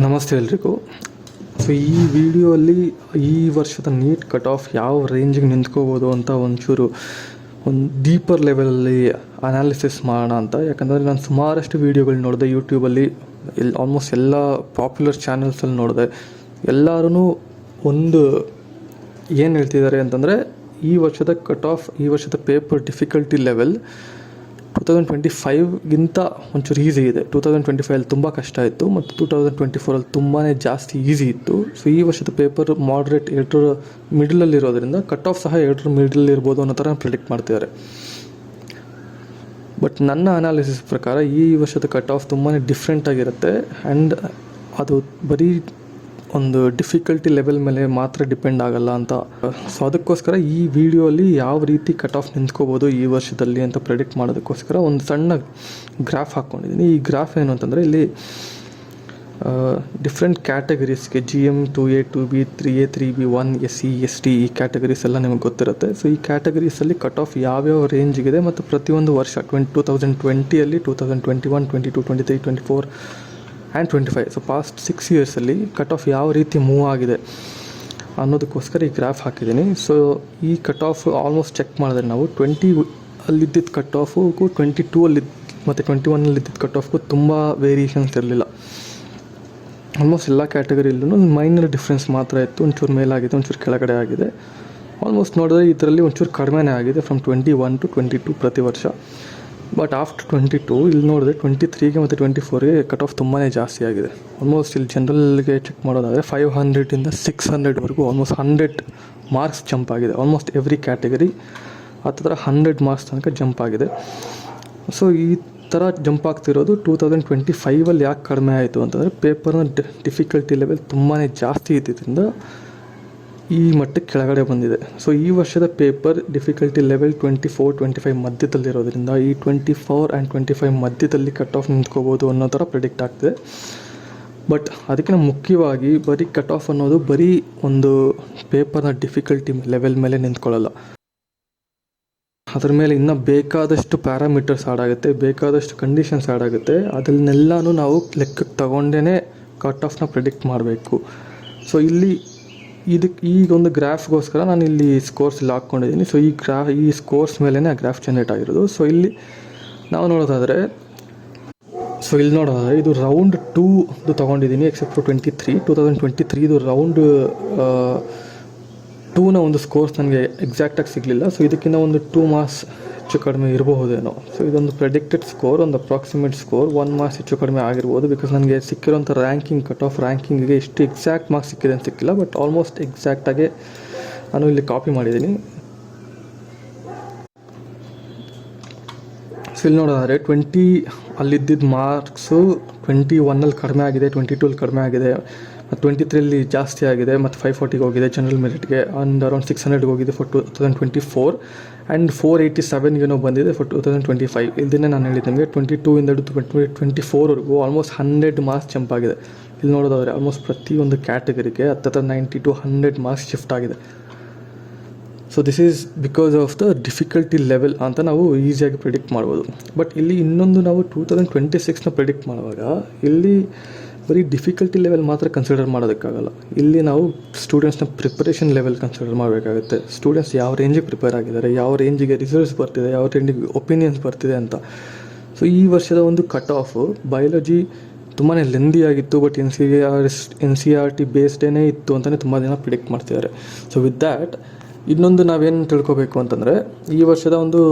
ನಮಸ್ತೆ ಎಲ್ರಿಗೂ. ಸೊ ಈ ವಿಡಿಯೋಲ್ಲಿ ಈ ವರ್ಷದ ನೀಟ್ ಕಟ್ ಆಫ್ ಯಾವ ರೇಂಜಿಗೆ ನಿಂತ್ಕೋಬೋದು ಅಂತ ಒಂದು ಡೀಪರ್ ಲೆವೆಲಲ್ಲಿ ಅನಾಲಿಸಿಸ್ ಮಾಡೋಣ ಅಂತ. ಯಾಕಂದರೆ ನಾನು ಸುಮಾರಷ್ಟು ವೀಡಿಯೋಗಳು ನೋಡಿದೆ ಯೂಟ್ಯೂಬಲ್ಲಿ, ಆಲ್ಮೋಸ್ಟ್ ಎಲ್ಲ ಪಾಪ್ಯುಲರ್ ಚಾನೆಲ್ಸಲ್ಲಿ ನೋಡಿದೆ. ಎಲ್ಲರೂ ಒಂದು ಏನು ಹೇಳ್ತಿದ್ದಾರೆ ಅಂತಂದರೆ, ಈ ವರ್ಷದ ಕಟ್ ಆಫ್, ಈ ವರ್ಷದ ಪೇಪರ್ ಡಿಫಿಕಲ್ಟಿ ಲೆವೆಲ್ 2025ಗಿಂತ ಒಂಚೂರು ಈಸಿ ಇದೆ. 2025ಅಲ್ಲಿ ತುಂಬ ಕಷ್ಟ ಇತ್ತು ಮತ್ತು 2024ಅಲ್ಲಿ ತುಂಬಾ ಜಾಸ್ತಿ ಈಸಿ ಇತ್ತು. ಸೊ ಈ ವರ್ಷದ ಪೇಪರ್ ಮಾಡ್ರೇಟ್ 8 ಮಿಡಲಲ್ಲಿರೋದ್ರಿಂದ ಕಟ್ ಆಫ್ ಸಹ 8 ಮಿಡಲ್ ಇರ್ಬೋದು ಅನ್ನೋ ಥರ ಪ್ರಿಡಿಕ್ಟ್ ಮಾಡ್ತಿದ್ದಾರೆ. ಬಟ್ ನನ್ನ ಅನಾಲಿಸಿಸ್ ಪ್ರಕಾರ ಈ ವರ್ಷದ ಕಟ್ ಆಫ್ ತುಂಬಾ ಡಿಫ್ರೆಂಟ್ ಆಗಿರುತ್ತೆ. ಆ್ಯಂಡ್ ಅದು ಬರೀ ಒಂದು ಡಿಫಿಕಲ್ಟಿ ಲೆವೆಲ್ ಮೇಲೆ ಮಾತ್ರ ಡಿಪೆಂಡ್ ಆಗಲ್ಲ ಅಂತ. ಸೊ ಅದಕ್ಕೋಸ್ಕರ ಈ ವಿಡಿಯೋಲಿ ಯಾವ ರೀತಿ ಕಟ್ ಆಫ್ ನಿಂತ್ಕೋಬೋದು ಈ ವರ್ಷದಲ್ಲಿ ಅಂತ ಪ್ರೆಡಿಕ್ಟ್ ಮಾಡೋದಕ್ಕೋಸ್ಕರ ಒಂದು ಸಣ್ಣ ಗ್ರಾಫ್ ಹಾಕ್ಕೊಂಡಿದ್ದೀನಿ. ಈ ಗ್ರಾಫ್ ಏನು ಅಂತಂದರೆ, ಇಲ್ಲಿ ಡಿಫ್ರೆಂಟ್ ಕ್ಯಾಟಗರೀಸ್ಗೆ GM 2A 2B 3A 3B 1 SC ST ಈ ಕ್ಯಾಟಗರೀಸ್ ಎಲ್ಲ ನಿಮಗೆ ಗೊತ್ತಿರುತ್ತೆ. ಸೊ ಈ ಕ್ಯಾಟಗರೀಸಲ್ಲಿ ಕಟ್ ಆಫ್ ಯಾವ್ಯಾವ ರೇಂಜಿಗಿದೆ ಮತ್ತು ಪ್ರತಿಯೊಂದು ವರ್ಷ 2020ಅಲ್ಲಿ 2021 22 23 24 ಆ್ಯಂಡ್ 25, ಸೊ ಪಾಸ್ಟ್ 6 ಇಯರ್ಸಲ್ಲಿ ಕಟ್ ಆಫ್ ಯಾವ ರೀತಿ ಮೂವ್ ಆಗಿದೆ ಅನ್ನೋದಕ್ಕೋಸ್ಕರ ಈ ಗ್ರಾಫ್ ಹಾಕಿದ್ದೀನಿ. ಸೊ ಈ ಕಟ್ ಆಫ್ ಆಲ್ಮೋಸ್ಟ್ ಚೆಕ್ ಮಾಡಿದ್ರೆ ನಾವು 20ಅಲ್ಲಿದ್ದಿದ್ದು ಕಟ್ ಆಫು 22ಅಲ್ಲಿ ಮತ್ತು 21ಅಲ್ಲಿದ್ದಿದ್ದು ಕಟ್ ಆಫ್ಗೂ ತುಂಬ ವೇರಿಯೇಷನ್ಸ್ ಇರಲಿಲ್ಲ. ಆಲ್ಮೋಸ್ಟ್ ಎಲ್ಲ ಕ್ಯಾಟಗರಿಯಲ್ಲೂ ಒಂದು ಮೈನರ್ ಡಿಫ್ರೆನ್ಸ್ ಮಾತ್ರ ಇತ್ತು. ಒಂಚೂರು ಮೇಲಾಗಿದೆ, ಒಂಚೂರು ಕೆಳಗಡೆ ಆಗಿದೆ. ಆಲ್ಮೋಸ್ಟ್ ನೋಡಿದ್ರೆ ಇದರಲ್ಲಿ ಒಂಚೂರು ಕಡಿಮೆನೇ ಆಗಿದೆ ಫ್ರಮ್ 21 to 22 ಪ್ರತಿ ವರ್ಷ. ಬಟ್ ಆಫ್ಟರ್ 22 ಇಲ್ಲಿ ನೋಡಿದ್ರೆ 23ಗೆ ಮತ್ತು 24ಗೆ ಕಟ್ ಆಫ್ ತುಂಬಾ ಜಾಸ್ತಿ ಆಗಿದೆ. ಆಲ್ಮೋಸ್ಟ್ ಇಲ್ಲಿ ಜನರಲ್ಗೆ ಚೆಕ್ ಮಾಡೋದಾದರೆ 500ಇಂದ 600ವರೆಗೂ ಆಲ್ಮೋಸ್ಟ್ 100 ಮಾರ್ಕ್ಸ್ ಜಂಪ್ ಆಗಿದೆ. ಆಲ್ಮೋಸ್ಟ್ ಎವ್ರಿ ಕ್ಯಾಟಗರಿ ಹತ್ತಿರ 100 ಮಾರ್ಕ್ಸ್ ತನಕ ಜಂಪ್ ಆಗಿದೆ. ಸೊ ಈ ಥರ ಜಂಪ್ ಆಗ್ತಿರೋದು 2025ಅಲ್ಲಿ ಯಾಕೆ ಕಡಿಮೆ ಆಯಿತು ಅಂತಂದರೆ, ಪೇಪರ್ನ ಡಿಫಿಕಲ್ಟಿ ಲೆವೆಲ್ ತುಂಬಾ ಜಾಸ್ತಿ ಇದ್ದಿದ್ದರಿಂದ ಈ ಮಟ್ಟಕ್ಕೆ ಕೆಳಗಡೆ ಬಂದಿದೆ. ಸೊ ಈ ವರ್ಷದ ಪೇಪರ್ ಡಿಫಿಕಲ್ಟಿ ಲೆವೆಲ್ 24-25 ಮಧ್ಯದಲ್ಲಿರೋದ್ರಿಂದ ಈ 24 ಆ್ಯಂಡ್ 25 ಮಧ್ಯದಲ್ಲಿ ಕಟ್ ಆಫ್ ನಿಂತ್ಕೋಬೋದು ಅನ್ನೋ ಥರ ಪ್ರಿಡಿಕ್ಟ್ ಆಗ್ತಿದೆ. ಬಟ್ ಅದಕ್ಕಿಂತ ಮುಖ್ಯವಾಗಿ ಬರೀ ಕಟ್ ಆಫ್ ಅನ್ನೋದು ಬರೀ ಒಂದು ಪೇಪರ್ನ ಡಿಫಿಕಲ್ಟಿ ಲೆವೆಲ್ ಮೇಲೆ ನಿಂತ್ಕೊಳ್ಳಲ್ಲ. ಅದ್ರ ಮೇಲೆ ಇನ್ನೂ ಬೇಕಾದಷ್ಟು ಪ್ಯಾರಾಮೀಟರ್ಸ್ ಆ್ಯಡ್ ಆಗುತ್ತೆ, ಬೇಕಾದಷ್ಟು ಕಂಡೀಷನ್ಸ್ ಆ್ಯಡ್ ಆಗುತ್ತೆ. ಅದನ್ನೆಲ್ಲನೂ ನಾವು ಲೆಕ್ಕಕ್ಕೆ ತಗೊಂಡೇ ಕಟ್ ಆಫ್ನ ಪ್ರಿಡಿಕ್ಟ್ ಮಾಡಬೇಕು. ಸೊ ಇಲ್ಲಿ ಈಗೊಂದು ಗ್ರಾಫ್ಗೋಸ್ಕರ ನಾನು ಇಲ್ಲಿ ಸ್ಕೋರ್ಸ್ ಇಲ್ಲಿ ಹಾಕ್ಕೊಂಡಿದ್ದೀನಿ. ಸೊ ಈ ಸ್ಕೋರ್ಸ್ ಮೇಲೇ ಆ ಗ್ರಾಫ್ ಜನರೇಟ್ ಆಗಿರೋದು. ಸೊ ಇಲ್ಲಿ ನಾವು ನೋಡೋದಾದರೆ ಇದು ರೌಂಡ್ 2 ತೊಗೊಂಡಿದ್ದೀನಿ, ಎಕ್ಸೆಪ್ಟ್ ಫಾರ್ 2023 ರೌಂಡ್ 2ನ ಒಂದು ಸ್ಕೋರ್ಸ್ ನನಗೆ ಎಕ್ಸಾಕ್ಟಾಗಿ ಸಿಗಲಿಲ್ಲ. ಸೊ ಇದಕ್ಕಿಂತ ಒಂದು 2 ಮಾರ್ಕ್ಸ್ ಹೆಚ್ಚು ಕಡಿಮೆ ಇರಬಹುದೇನೋ. ಸೊ ಇದೊಂದು ಪ್ರೆಡಿಕ್ಟೆಡ್ ಸ್ಕೋರ್, ಒಂದು ಅಪ್ರಾಕ್ಸಿಮೇಟ್ ಸ್ಕೋರ್ 1 ಮಾರ್ಕ್ಸ್ ಹೆಚ್ಚು ಕಡಿಮೆ ಆಗಿರ್ಬೋದು. ಬಿಕಾಸ್ ನನಗೆ ಸಿಕ್ಕಿರೋಂಥ ರ್ಯಾಂಕಿಂಗ್, ಕಟ್ ಆಫ್ ರ್ಯಾಂಕಿಂಗಿಗೆ ಎಷ್ಟು ಎಕ್ಸಾಕ್ಟ್ ಮಾರ್ಕ್ಸ್ ಸಿಕ್ಕಿದೆ ಅಂತ ಸಿಕ್ಕಿಲ್ಲ, ಬಟ್ ಆಲ್ಮೋಸ್ಟ್ ಎಕ್ಸಾಕ್ಟಾಗಿ ನಾನು ಇಲ್ಲಿ ಕಾಪಿ ಮಾಡಿದ್ದೀನಿ. ಸೊ ಇಲ್ಲಿ ನೋಡೋದಾದರೆ 20 ಅಲ್ಲಿದ್ದಿದ್ದು ಮಾರ್ಕ್ಸು 21ಅಲ್ಲಿ ಕಡಿಮೆ ಆಗಿದೆ, 22ಅಲ್ಲಿ ಕಡಿಮೆ ಆಗಿದೆ, ಮತ್ತು 23ಅಲ್ಲಿ ಜಾಸ್ತಿ ಆಗಿದೆ, ಮತ್ತು 540ಗೆ ಹೋಗಿದೆ ಜನರಲ್ ಮೆರಿಟ್ಗೆ. ಆ್ಯಂಡ್ ಅರೌಂಡ್ 600ಗೆ ಹೋಗಿದೆ ಫಾರ್ 2024 ಆ್ಯಂಡ್ 487ಗೆ ಬಂದಿದೆ ಫಾರ್ 2025. ಇದನ್ನೇ ನಾನು ಹೇಳಿದ್ದೆ ನಿಮಗೆ. 22ಇಂದ 2024ವರೆಗೂ ಆಲ್ಮೋಸ್ಟ್ 100 ಮಾರ್ಕ್ಸ್ ಜಂಪ್ ಆಗಿದೆ. ಇಲ್ಲಿ ನೋಡೋದಾದರೆ ಆಲ್ಮೋಸ್ಟ್ ಪ್ರತಿಯೊಂದು ಕ್ಯಾಟಗರಿಗೆ ಹತ್ತಿರ 90 to 100 ಮಾರ್ಕ್ಸ್ ಶಿಫ್ಟ್ ಆಗಿದೆ. So this is because of the difficulty level ಅಂತ ನಾವು ಈಸಿಯಾಗಿ ಪ್ರಿಡಿಕ್ಟ್ ಮಾಡ್ಬೋದು. ಬಟ್ ಇಲ್ಲಿ ಇನ್ನೊಂದು ನಾವು 2026ನ ಪ್ರಿಡಿಕ್ಟ್ ಮಾಡುವಾಗ ಇಲ್ಲಿ ಬರೀ ಡಿಫಿಕಲ್ಟಿ ಲೆವೆಲ್ ಮಾತ್ರ ಕನ್ಸಿಡರ್ ಮಾಡೋದಕ್ಕಾಗಲ್ಲ. ಇಲ್ಲಿ ನಾವು ಸ್ಟೂಡೆಂಟ್ಸ್ನ ಪ್ರಿಪರೇಷನ್ ಲೆವೆಲ್ ಕನ್ಸಿಡರ್ ಮಾಡಬೇಕಾಗುತ್ತೆ. ಸ್ಟೂಡೆಂಟ್ಸ್ ಯಾವ ರೇಂಜಿಗೆ ಪ್ರಿಪೇರ್ ಆಗಿದ್ದಾರೆ, ಯಾವ ರೇಂಜಿಗೆ ರಿಸಲ್ಟ್ಸ್ ಬರ್ತಿದೆ, ಯಾವ ರೇಂಜಿಗೆ ಒಪಿನಿಯನ್ಸ್ ಬರ್ತಿದೆ ಅಂತ. ಸೊ ಈ ವರ್ಷದ ಒಂದು ಕಟ್ ಆಫ್ ಬಯಾಲಜಿ ತುಂಬಾ ಲೆಂದಿ ಆಗಿತ್ತು, ಬಟ್ NCERT ಬೇಸ್ಡೇ ಇತ್ತು ಅಂತಲೇ ತುಂಬ ಜನ ಪ್ರಿಡಿಕ್ಟ್ ಮಾಡ್ತಿದ್ದಾರೆ. ಸೊ ವಿತ್ ದ್ಯಾಟ್ ಇನ್ನೊಂದು ನಾವೇನು ತಿಳ್ಕೊಬೇಕು ಅಂತಂದರೆ, ಈ ವರ್ಷದ ಒಂದು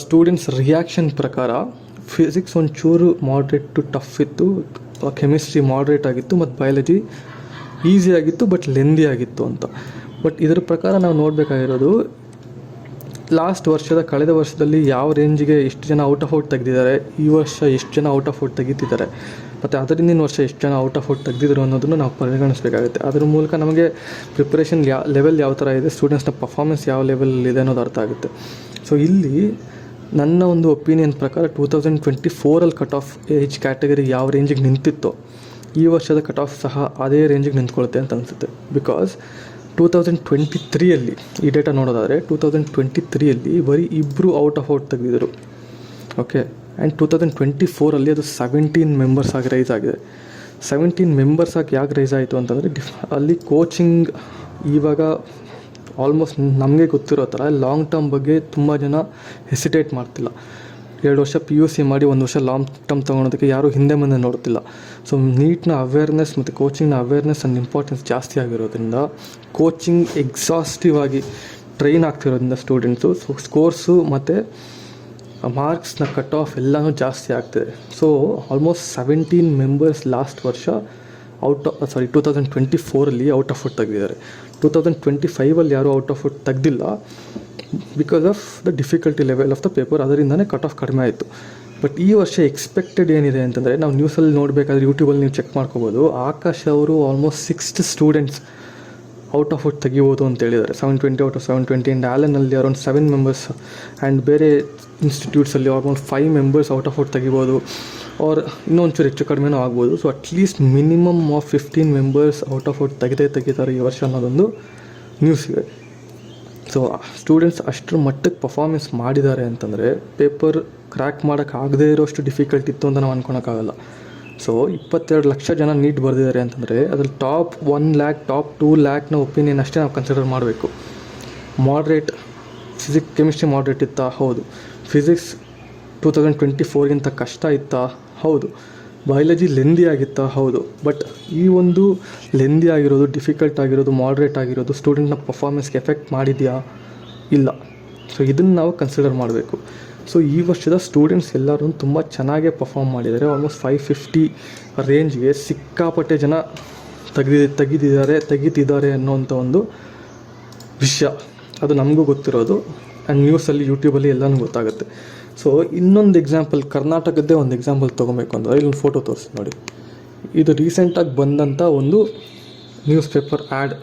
ಸ್ಟೂಡೆಂಟ್ಸ್ ರಿಯಾಕ್ಷನ್ ಪ್ರಕಾರ ಫಿಸಿಕ್ಸ್ ಒಂಚೂರು ಮಾಡ್ರೇಟ್ ಟು ಟಫ್ ಇತ್ತು, ಕೆಮಿಸ್ಟ್ರಿ ಮಾಡ್ರೇಟ್ ಆಗಿತ್ತು, ಮತ್ತು ಬಯಾಲಜಿ ಈಸಿ ಆಗಿತ್ತು ಬಟ್ ಲೆಂದಿ ಆಗಿತ್ತು ಅಂತ. ಬಟ್ ಇದರ ಪ್ರಕಾರ ನಾವು ನೋಡಬೇಕಾಗಿರೋದು ಕಳೆದ ವರ್ಷದಲ್ಲಿ ಯಾವ ರೇಂಜಿಗೆ ಎಷ್ಟು ಜನ ಔಟ್ ಆಫ್ ಔಟ್ ತೆಗೆದಿದ್ದಾರೆ, ಈ ವರ್ಷ ಎಷ್ಟು ಜನ ಔಟ್ ಆಫ್ ಔಟ್ ತೆಗಿತಿದ್ದಾರೆ, ಮತ್ತು ಅದರಿಂದಿನ ವರ್ಷ ಎಷ್ಟು ಜನ ಔಟ್ ಆಫ್ ಔಟ್ ತೆಗೆದಿದ್ರು ಅನ್ನೋದನ್ನು ನಾವು ಪರಿಗಣಿಸಬೇಕಾಗುತ್ತೆ. ಅದ್ರ ಮೂಲಕ ನಮಗೆ ಪ್ರಿಪ್ರೇಷನ್ ಲೆವೆಲ್ ಯಾವ ಥರ ಇದೆ, ಸ್ಟೂಡೆಂಟ್ಸ್ನ ಪರ್ಫಾರ್ಮೆನ್ಸ್ ಯಾವ ಲೆವೆಲಲ್ಲಿದೆ ಅನ್ನೋದು ಅರ್ಥ ಆಗುತ್ತೆ. ಸೊ ಇಲ್ಲಿ ನನ್ನ ಒಂದು ಒಪಿನಿಯನ್ ಪ್ರಕಾರ 2024ಅಲ್ಲಿ ಕಟ್ ಆಫ್ ಏಜ್ ಕ್ಯಾಟಗರಿ ಯಾವ ರೇಂಜಿಗೆ ನಿಂತಿತ್ತೋ ಈ ವರ್ಷದ ಕಟ್ ಆಫ್ ಸಹ ಅದೇ ರೇಂಜಿಗೆ ನಿಂತ್ಕೊಳುತ್ತೆ ಅಂತ ಅನಿಸುತ್ತೆ. ಬಿಕಾಸ್ 2023ಅಲ್ಲಿ ಈ ಡೇಟಾ ನೋಡೋದಾದರೆ 2023ಅಲ್ಲಿ ಬರೀ 2 ಔಟ್ ಆಫ್ ಔಟ್ ತೆಗೆದಿದ್ರು. ಓಕೆ, ಆ್ಯಂಡ್ 2024ಅಲ್ಲಿ ಅದು 17 ಮೆಂಬರ್ಸ್ ಆಗಿ ರೈಸ್ ಆಗಿದೆ. 17 ಮೆಂಬರ್ಸ್ ಆಗಿ ಯಾಕೆ ರೈಸ್ ಆಯಿತು ಅಂತಂದರೆ ಅಲ್ಲಿ ಕೋಚಿಂಗ್ ಇವಾಗ ಆಲ್ಮೋಸ್ಟ್ ನಮಗೆ ಗೊತ್ತಿರೋ ಥರ ಲಾಂಗ್ ಟರ್ಮ್ ಬಗ್ಗೆ ತುಂಬ ಜನ ಹೆಸಿಟೇಟ್ ಮಾಡ್ತಿಲ್ಲ. 2 ವರ್ಷ PUC ಮಾಡಿ 1 ವರ್ಷ ಲಾಂಗ್ ಟರ್ಮ್ ತೊಗೊಳೋದಕ್ಕೆ ಯಾರೂ ಹಿಂದೆ ಮುಂದೆ ನೋಡ್ತಿಲ್ಲ. ಸೊ ನೀಟ್ನ ಅವೇರ್ನೆಸ್ ಮತ್ತು ಕೋಚಿಂಗ್ನ ಅವೇರ್ನೆಸ್ ಆ್ಯಂಡ್ ಇಂಪಾರ್ಟೆನ್ಸ್ ಜಾಸ್ತಿ ಆಗಿರೋದ್ರಿಂದ ಕೋಚಿಂಗ್ ಎಕ್ಸಾಸ್ಟಿವ್ ಆಗಿ ಟ್ರೈನ್ ಆಗ್ತಿರೋದ್ರಿಂದ ಸ್ಟೂಡೆಂಟ್ಸು ಸೊ ಸ್ಕೋರ್ಸು ಮತ್ತು ಮಾರ್ಕ್ಸ್ನ ಕಟ್ ಆಫ್ ಎಲ್ಲನೂ ಜಾಸ್ತಿ ಆಗ್ತಿದೆ. ಸೊ ಆಲ್ಮೋಸ್ಟ್ 17 ಮೆಂಬರ್ಸ್ ಲಾಸ್ಟ್ ವರ್ಷ 2024 ಔಟ್ ಆಫ್ ಫುಟ್ ತೆಗೆದಿದ್ದಾರೆ. 2025 ಯಾರೂ ಔಟ್ ಆಫ್ ಫುಟ್ ತೆಗ್ದಿಲ್ಲ because of the difficulty level of the paper. ಅದರಿಂದನೇ ಕಟ್ ಆಫ್ ಕಡಿಮೆ ಆಯಿತು. ಬಟ್ ಈ ವರ್ಷ ಎಕ್ಸ್ಪೆಕ್ಟೆಡ್ ಏನಿದೆ ಅಂತಂದರೆ, ನಾವು ನ್ಯೂಸಲ್ಲಿ ನೋಡಬೇಕಾದ್ರೆ ಯೂಟ್ಯೂಬಲ್ಲಿ ನೀವು ಚೆಕ್ ಮಾಡ್ಕೋಬೋದು, ಆಕಾಶ್ ಅವರು almost 6 students out of full ತೆಗಿಬೋದು ಅಂತ ಹೇಳಿದ್ದಾರೆ. 720 ಔಟ್ ಆಫ್ 720 ಆ್ಯಂಡ್ ಆ್ಯಲನಲ್ಲಿ ಅರೌಂಡ್ 7 ಮೆಂಬರ್ಸ್ ಆ್ಯಂಡ್ ಬೇರೆ ಇನ್ಸ್ಟಿಟ್ಯೂಟ್ಸಲ್ಲಿ almost 5 members out of full ತೆಗಿಬೋದು ಆರ್ ಇನ್ನೊಂಚೂರು ಹೆಚ್ಚು ಕಡಿಮೆನೂ ಆಗ್ಬೋದು. So at least minimum of 15 members out of full ತೆಗಿತಾರೆ ಈ ವರ್ಷ ಅನ್ನೋದೊಂದು ನ್ಯೂಸ್ ಇದೆ. ಸೊ ಸ್ಟೂಡೆಂಟ್ಸ್ ಅಷ್ಟರ ಮಟ್ಟಕ್ಕೆ ಪರ್ಫಾರ್ಮೆನ್ಸ್ ಮಾಡಿದ್ದಾರೆ ಅಂತಂದರೆ ಪೇಪರ್ ಕ್ರ್ಯಾಕ್ ಮಾಡೋಕ್ಕಾಗದೇ ಇರೋಷ್ಟು ಡಿಫಿಕಲ್ಟ್ ಇತ್ತು ಅಂತ ನಾವು ಅಂದ್ಕೊಳಕ್ಕಾಗಲ್ಲ. ಸೊ 22 ಲಕ್ಷ ಜನ ನೀಟ್ ಬರೆದಿದ್ದಾರೆ ಅಂತಂದರೆ ಅದ್ರಲ್ಲಿ ಟಾಪ್ 1 ಲ್ಯಾಕ್ ಟಾಪ್ 2 ಲ್ಯಾಕ್ನ ಒಪಿನಿಯನ್ ಅಷ್ಟೇ ನಾವು ಕನ್ಸಿಡರ್ ಮಾಡಬೇಕು. ಮಾಡ್ರೇಟ್ ಕೆಮಿಸ್ಟ್ರಿ ಮಾಡ್ರೇಟ್ ಇತ್ತಾ? ಹೌದು. ಫಿಸಿಕ್ಸ್ 2024ಗಿಂತ ಕಷ್ಟ ಇತ್ತಾ? ಹೌದು. ಬಯಾಲಜಿ ಲೆಂದಿ ಆಗಿತ್ತಾ? ಹೌದು. ಬಟ್ ಈ ಒಂದು ಲೆಂದಿ ಆಗಿರೋದು, ಡಿಫಿಕಲ್ಟ್ ಆಗಿರೋದು, ಮಾಡ್ರೇಟ್ ಆಗಿರೋದು ಸ್ಟೂಡೆಂಟ್ನ ಪರ್ಫಾರ್ಮೆನ್ಸ್ಗೆ ಎಫೆಕ್ಟ್ ಮಾಡಿದೆಯಾ? ಇಲ್ಲ. ಸೊ ಇದನ್ನು ನಾವು ಕನ್ಸಿಡರ್ ಮಾಡಬೇಕು. ಸೊ ಈ ವರ್ಷದ ಸ್ಟೂಡೆಂಟ್ಸ್ ಎಲ್ಲರೂ ತುಂಬ ಚೆನ್ನಾಗೇ ಪರ್ಫಾರ್ಮ್ ಮಾಡಿದ್ದಾರೆ. ಆಲ್ಮೋಸ್ಟ್ 550 ರೇಂಜ್ಗೆ ಸಿಕ್ಕಾಪಟ್ಟೆ ಜನ ತೆಗಿತಿದ್ದಾರೆ ಅನ್ನೋಂಥ ಒಂದು ವಿಷಯ ಅದು ನಮಗೂ ಗೊತ್ತಿರೋದು ಆ್ಯಂಡ್ ನ್ಯೂಸಲ್ಲಿ ಯೂಟ್ಯೂಬಲ್ಲಿ ಎಲ್ಲನೂ ಗೊತ್ತಾಗುತ್ತೆ. ಸೊ ಇನ್ನೊಂದು ಎಕ್ಸಾಂಪಲ್, ಕರ್ನಾಟಕದ್ದೇ ಒಂದು ಎಕ್ಸಾಂಪಲ್ ತೊಗೊಬೇಕು ಅಂದರೆ ಇಲ್ಲೊಂದು ಫೋಟೋ ತೋರಿಸಿ ನೋಡಿ. ಇದು ರೀಸೆಂಟಾಗಿ ಬಂದಂಥ ಒಂದು ನ್ಯೂಸ್ ಪೇಪರ್ ಆ್ಯಡ್.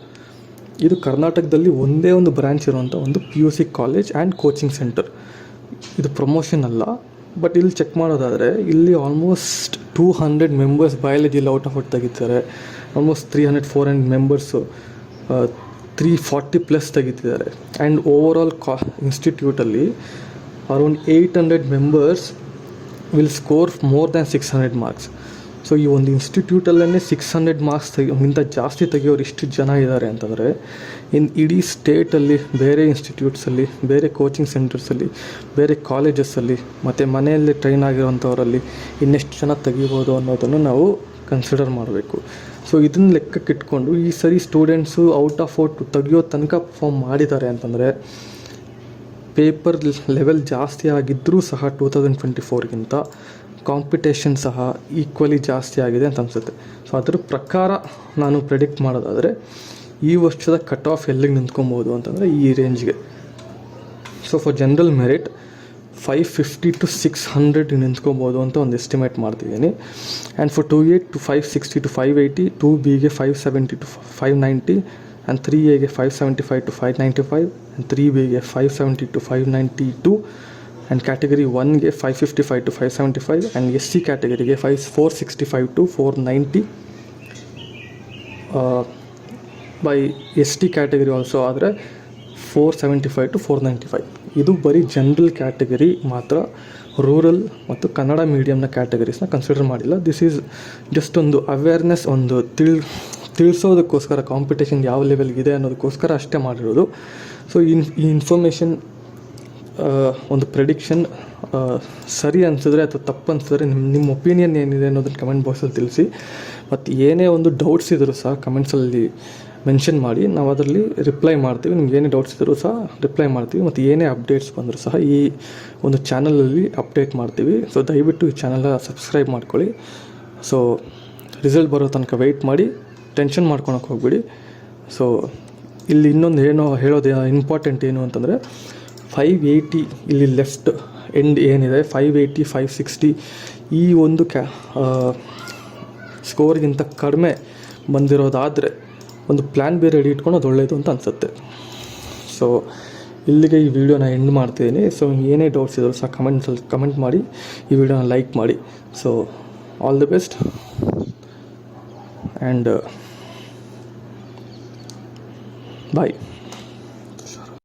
ಇದು ಕರ್ನಾಟಕದಲ್ಲಿ ಒಂದೇ ಒಂದು ಬ್ರ್ಯಾಂಚ್ ಇರುವಂಥ ಒಂದು PUC college and coaching centre. ಇದು ಪ್ರಮೋಷನ್ ಅಲ್ಲ, ಬಟ್ ಇಲ್ಲಿ ಚೆಕ್ ಮಾಡೋದಾದರೆ ಇಲ್ಲಿ ಆಲ್ಮೋಸ್ಟ್ 200 ಮೆಂಬರ್ಸ್ ಬಯಾಲಜಿಲಿ ಔಟ್ ಆಫ್ ಫುಟ್ ತೆಗಿತಾರೆ. ಆಲ್ಮೋಸ್ಟ್ 300-400 ಮೆಂಬರ್ಸು 340+ ತೆಗಿತಿದ್ದಾರೆ. ಆ್ಯಂಡ್ ಓವರಾಲ್ ಇನ್ಸ್ಟಿಟ್ಯೂಟಲ್ಲಿ around 800 members will score more than 600 marks. So ಈ ಒಂದು ಇನ್ಸ್ಟಿಟ್ಯೂಟಲ್ಲೇ 600 ಮಾರ್ಕ್ಸ್ ಗಿಂತ ಜಾಸ್ತಿ ತೆಗಿಯೋರು ಇಷ್ಟು ಜನ ಇದ್ದಾರೆ ಅಂತಂದರೆ ಇಡೀ ಸ್ಟೇಟಲ್ಲಿ ಬೇರೆ ಇನ್ಸ್ಟಿಟ್ಯೂಟ್ಸಲ್ಲಿ, ಬೇರೆ ಕೋಚಿಂಗ್ ಸೆಂಟರ್ಸಲ್ಲಿ, ಬೇರೆ ಕಾಲೇಜಸ್ಸಲ್ಲಿ ಮತ್ತು ಮನೆಯಲ್ಲಿ ಟ್ರೈನ್ ಆಗಿರೋಂಥವರಲ್ಲಿ ಇನ್ನೆಷ್ಟು ಜನ ತೆಗಿಬೋದು ಅನ್ನೋದನ್ನು ನಾವು ಕನ್ಸಿಡರ್ ಮಾಡಬೇಕು. ಸೊ ಇದನ್ನು ಲೆಕ್ಕಕ್ಕಿಟ್ಕೊಂಡು ಈ ಸರಿ ಸ್ಟೂಡೆಂಟ್ಸು ಔಟ್ ಆಫ್ ಔಟ್ ತೆಗಿಯೋ ತನಕ ಪರ್ಫಾರ್ಮ್ ಮಾಡಿದ್ದಾರೆ ಅಂತಂದರೆ ಪೇಪರ್ ಲೆವೆಲ್ ಜಾಸ್ತಿ ಆಗಿದ್ದರೂ ಸಹ 2024ಗಿಂತ ಕಾಂಪಿಟೇಷನ್ ಸಹ ಈಕ್ವಲಿ ಜಾಸ್ತಿ ಆಗಿದೆ ಅಂತ ಅನಿಸುತ್ತೆ. ಸೊ ಅದರ ಪ್ರಕಾರ ನಾನು ಪ್ರೆಡಿಕ್ಟ್ ಮಾಡೋದಾದರೆ ಈ ವರ್ಷದ ಕಟ್ ಆಫ್ ಎಲ್ಲಿಗೆ ನಿಂತ್ಕೊಬೋದು ಅಂತಂದರೆ ಈ ರೇಂಜ್ಗೆ. So for general merit 550 to 600 ನಿಂತ್ಕೊಬೋದು ಅಂತ ಒಂದು ಎಸ್ಟಿಮೇಟ್ ಮಾಡ್ತಿದ್ದೀನಿ. And for 2A to 560 to 580, 2Bಗೆ 570 to 590, ಆ್ಯಂಡ್ 3Aಗೆ 575 to 595, ಆ್ಯಂಡ್ 3Bಗೆ 570 to 592, ಆ್ಯಂಡ್ ಕ್ಯಾಟಗರಿ 1ಗೆ 555 to 575, ಆ್ಯಂಡ್ SC ಕ್ಯಾಟಗರಿಗೆ 465 to 490. By ST category also ಆದರೆ 475 to 495. ಇದು ಬರೀ ಜನರಲ್ ಕ್ಯಾಟಗರಿ ಮಾತ್ರ. ರೂರಲ್ ಮತ್ತು ಕನ್ನಡ ಮೀಡಿಯಮ್ನ ಕ್ಯಾಟಗರೀಸ್ನ ಕನ್ಸಿಡರ್ ಮಾಡಿಲ್ಲ. ದಿಸ್ ಈಸ್ ಜಸ್ಟ್ ಒಂದು ಅವೇರ್ನೆಸ್, ಒಂದು ತಿಳಿಸೋದಕ್ಕೋಸ್ಕರ ಕಾಂಪಿಟೇಷನ್ ಯಾವ ಲೆವೆಲ್ಗಿದೆ ಅನ್ನೋದಕ್ಕೋಸ್ಕರ ಅಷ್ಟೇ ಮಾಡಿರೋದು. ಸೊ ಈ ಇನ್ಫಾರ್ಮೇಷನ್ ಒಂದು ಪ್ರೆಡಿಕ್ಷನ್ ಸರಿ ಅನಿಸಿದ್ರೆ ಅಥವಾ ತಪ್ಪು ಅನಿಸಿದ್ರೆ ನಿಮ್ಮ ಒಪಿನಿಯನ್ ಏನಿದೆ ಅನ್ನೋದನ್ನು ಕಮೆಂಟ್ ಬಾಕ್ಸಲ್ಲಿ ತಿಳಿಸಿ. ಮತ್ತು ಏನೇ ಒಂದು ಡೌಟ್ಸ್ ಇದ್ದರೂ ಸಹ ಕಮೆಂಟ್ಸಲ್ಲಿ ಮೆನ್ಷನ್ ಮಾಡಿ, ನಾವು ಅದರಲ್ಲಿ ರಿಪ್ಲೈ ಮಾಡ್ತೀವಿ. ನಿಮ್ಗೆ ಏನೇ ಡೌಟ್ಸ್ ಇದ್ದರೂ ಸಹ ರಿಪ್ಲೈ ಮಾಡ್ತೀವಿ. ಮತ್ತು ಏನೇ ಅಪ್ಡೇಟ್ಸ್ ಬಂದರೂ ಸಹ ಈ ಒಂದು ಚಾನಲಲ್ಲಿ ಅಪ್ಡೇಟ್ ಮಾಡ್ತೀವಿ. ಸೊ ದಯವಿಟ್ಟು ಈ ಚಾನಲ್ನ ಸಬ್ಸ್ಕ್ರೈಬ್ ಮಾಡ್ಕೊಳ್ಳಿ. ಸೊ ರಿಸಲ್ಟ್ ಬರೋ ತನಕ ವೆಯ್ಟ್ ಮಾಡಿ, ಟೆನ್ಷನ್ ಮಾಡ್ಕೊಳಕ್ಕೆ ಹೋಗ್ಬಿಡಿ. ಸೊ ಇಲ್ಲಿ ಇನ್ನೊಂದು ಹೇಳೋದು ಇಂಪಾರ್ಟೆಂಟ್ ಏನು ಅಂತಂದರೆ 580 ಇಲ್ಲಿ ಲೆಫ್ಟ್ ಎಂಡ್ ಏನಿದೆ 580, 560 ಈ ಒಂದು ಸ್ಕೋರ್ಗಿಂತ ಕಡಿಮೆ ಬಂದಿರೋದಾದರೆ ಒಂದು ಪ್ಲ್ಯಾನ್ ಬೇರೆ ರೆಡಿ ಇಟ್ಕೊಂಡು ಅದು ಒಳ್ಳೆಯದು ಅಂತ ಅನಿಸುತ್ತೆ. ಸೊ ಇಲ್ಲಿಗೆ ಈ ವಿಡಿಯೋನ ಎಂಡ್ ಮಾಡ್ತಿದ್ದೀನಿ. ಸೊ ಏನೇ ಡೌಟ್ಸ್ ಇದ್ದರೂ ಸಹ ಕಮೆಂಟ್ ಮಾಡಿ, ಈ ವಿಡಿಯೋನ ಲೈಕ್ ಮಾಡಿ. So all the best and bye.